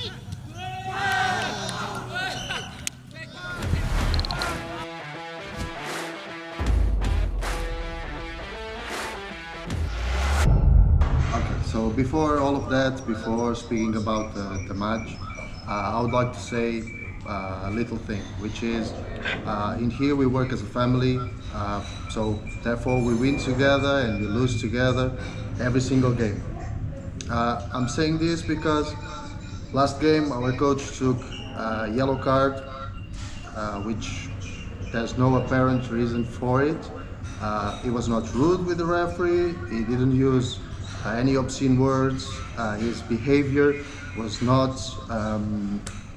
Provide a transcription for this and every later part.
Okay, so before all of that, before speaking about the match, I would like to say a little thing, which is in here we work as a family, so therefore we win together and we lose together every single game. I'm saying this because last game our coach took a yellow card, which there's no apparent reason for it. He was not rude with the referee. He didn't use any obscene words. His behavior was not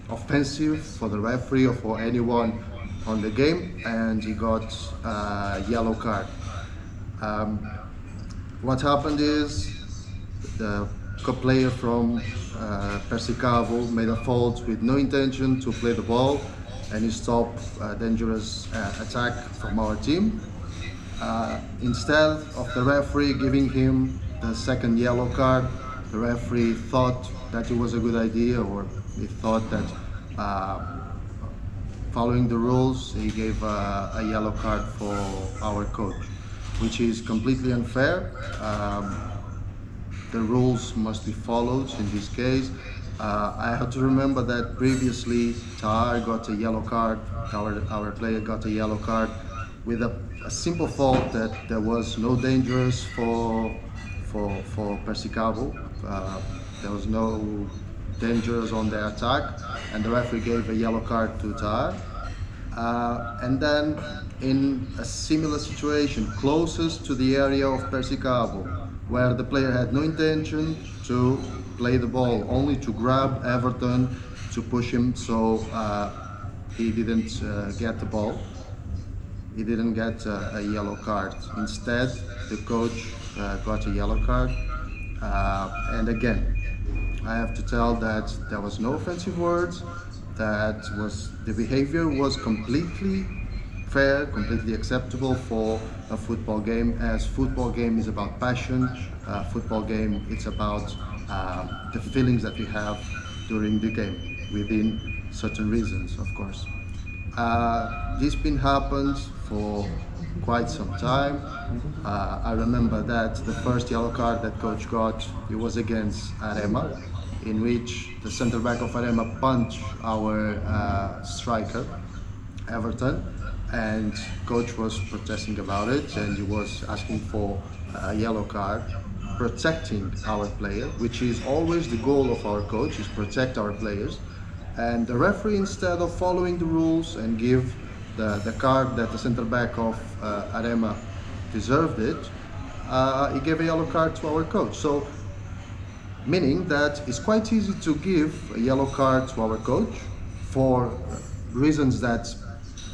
offensive for the referee or for anyone on the game, and he got a yellow card. What happened is the player from Persicavo made a fault with no intention to play the ball, and he stopped a dangerous attack from our team. Instead of the referee giving him the second yellow card, the referee thought that it was a good idea, or he thought that following the rules, he gave a yellow card for our coach, which is completely unfair. The rules must be followed in this case. I have to remember that previously Tahar got a yellow card, our player got a yellow card with a simple fault that there was no dangers for Persicavo. There was no dangers on the attack, and the referee gave a yellow card to Tahar. And then in a similar situation closest to the area of Persicavo, where the player had no intention to play the ball, only to grab Everton, to push him, so he didn't get the ball. He didn't get a yellow card. Instead, the coach got a yellow card. And again, I have to tell that there was no offensive words. The behavior was completely fair, completely acceptable for a football game, as football game is about passion. Football game, it's about the feelings that we have during the game, within certain reasons, of course. This been happened for quite some time. I remember that the first yellow card that coach got, it was against Arema, in which the center back of Arema punched our striker, Everton, and coach was protesting about it, and he was asking for a yellow card, protecting our player, which is always the goal of our coach, is protect our players. And the referee, instead of following the rules and give the card that the center back of Arema deserved it, he gave a yellow card to our coach. So, meaning that it's quite easy to give a yellow card to our coach for reasons that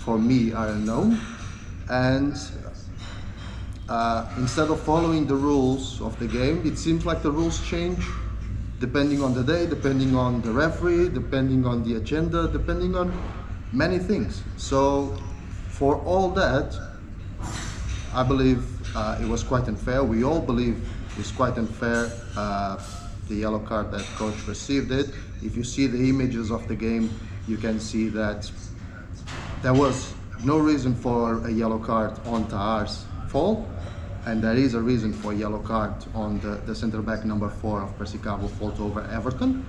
for me are unknown, and instead of following the rules of the game, it seems like the rules change depending on the day, depending on the referee, depending on the agenda, depending on many things. So for all that, I believe it was quite unfair. We all believe it's quite unfair, the yellow card that coach received it. If you see the images of the game, you can see that there was no reason for a yellow card on Tahar's fault, and there is a reason for a yellow card on the center back number 4 of Persicavo fault over Everton.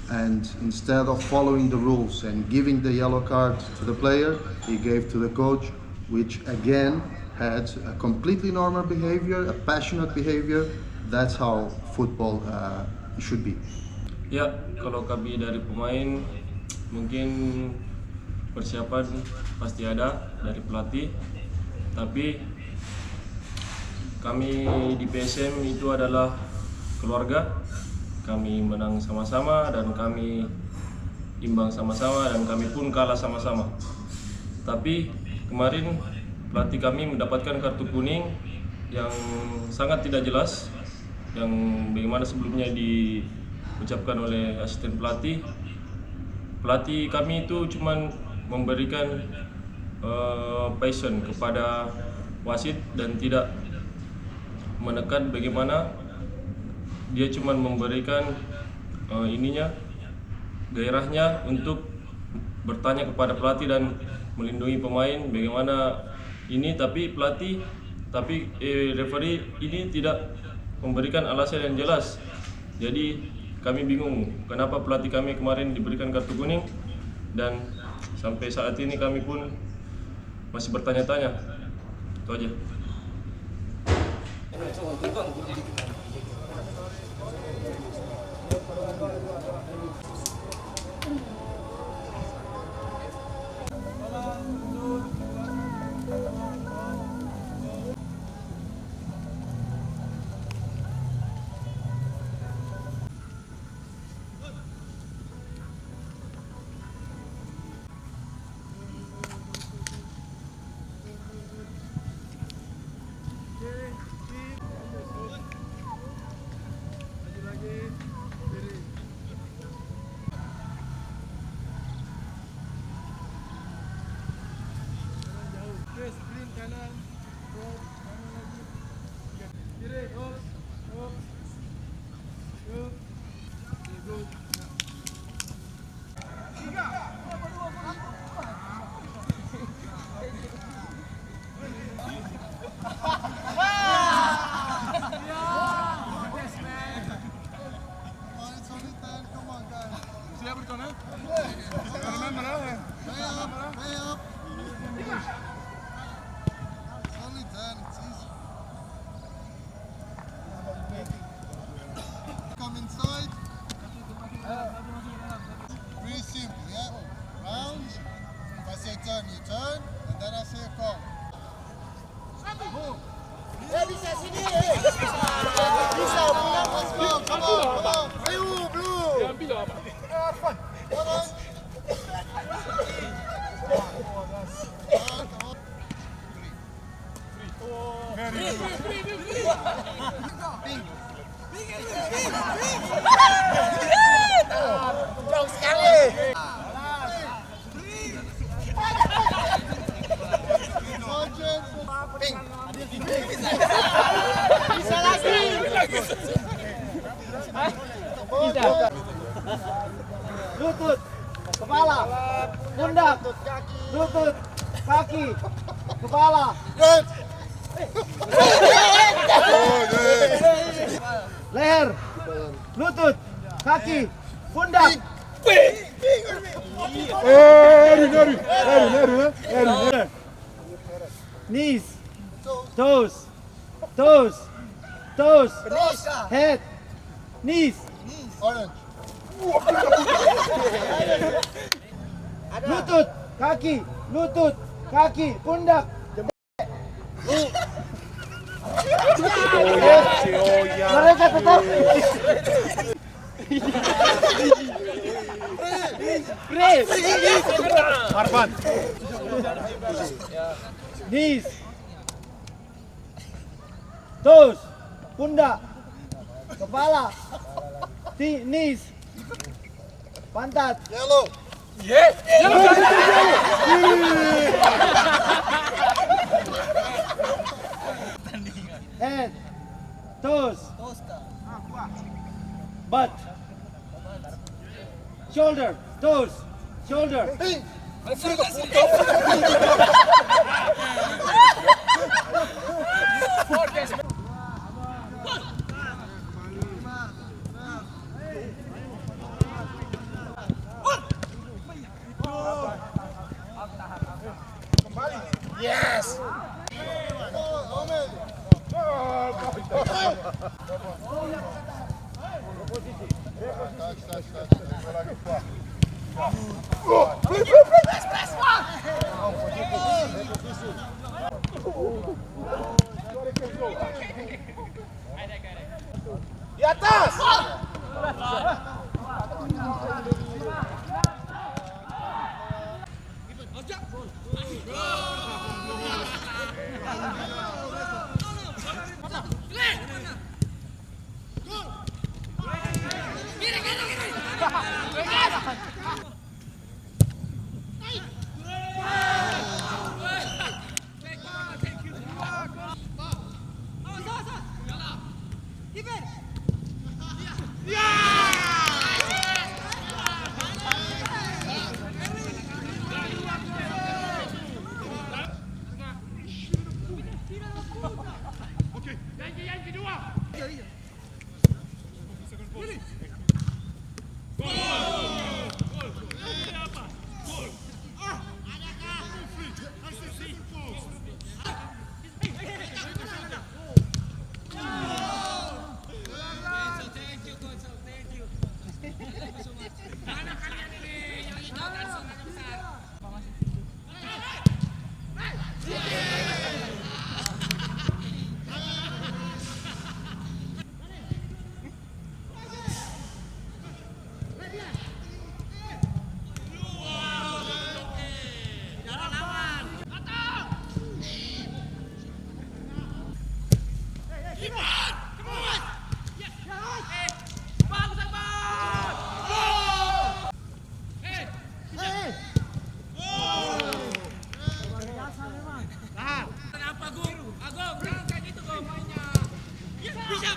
And instead of following the rules and giving the yellow card to the player, he gave to the coach, which again had a completely normal behavior, a passionate behavior. That's how football should be. Ya, kalau kami dari pemain, mungkin persiapan pasti ada dari pelatih, tapi kami di PSM itu adalah keluarga. Kami menang sama-sama dan kami imbang sama-sama dan kami pun kalah sama-sama. Tapi kemarin pelatih kami mendapatkan kartu kuning yang sangat tidak jelas, yang bagaimana sebelumnya diucapkan oleh asisten pelatih. Pelatih kami itu cuma memberikan passion kepada wasit dan tidak menekan bagaimana dia cuma memberikan gairahnya untuk bertanya kepada pelatih dan melindungi pemain bagaimana ini, tapi referee ini tidak memberikan alasan yang jelas. Jadi kami bingung kenapa pelatih kami kemarin diberikan kartu kuning, dan sampai saat ini kami pun masih bertanya-tanya. Itu aja. Come inside. Very simple, yeah? Round. If I say turn, you turn. And then I say come. Bisa sini. Bisa, pulang. Let's go. Come on. Blue. Arfan. Come on. Jauh sekali. Pink. Bisa lagi. Lutut, kepala, pundak, lutut, kaki, kepala. Good. Leher, lutut, kaki, pundak. Knees, toes, head, knees, Orange. lutut, kaki, pundak. Mereka tetap. Arfan. Knees, toes, pundak, kepala, knees, pantat. Yellow. Head, toes, butt, shoulder, toes, shoulder. Yes. Di atas. Yeah!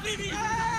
PSM.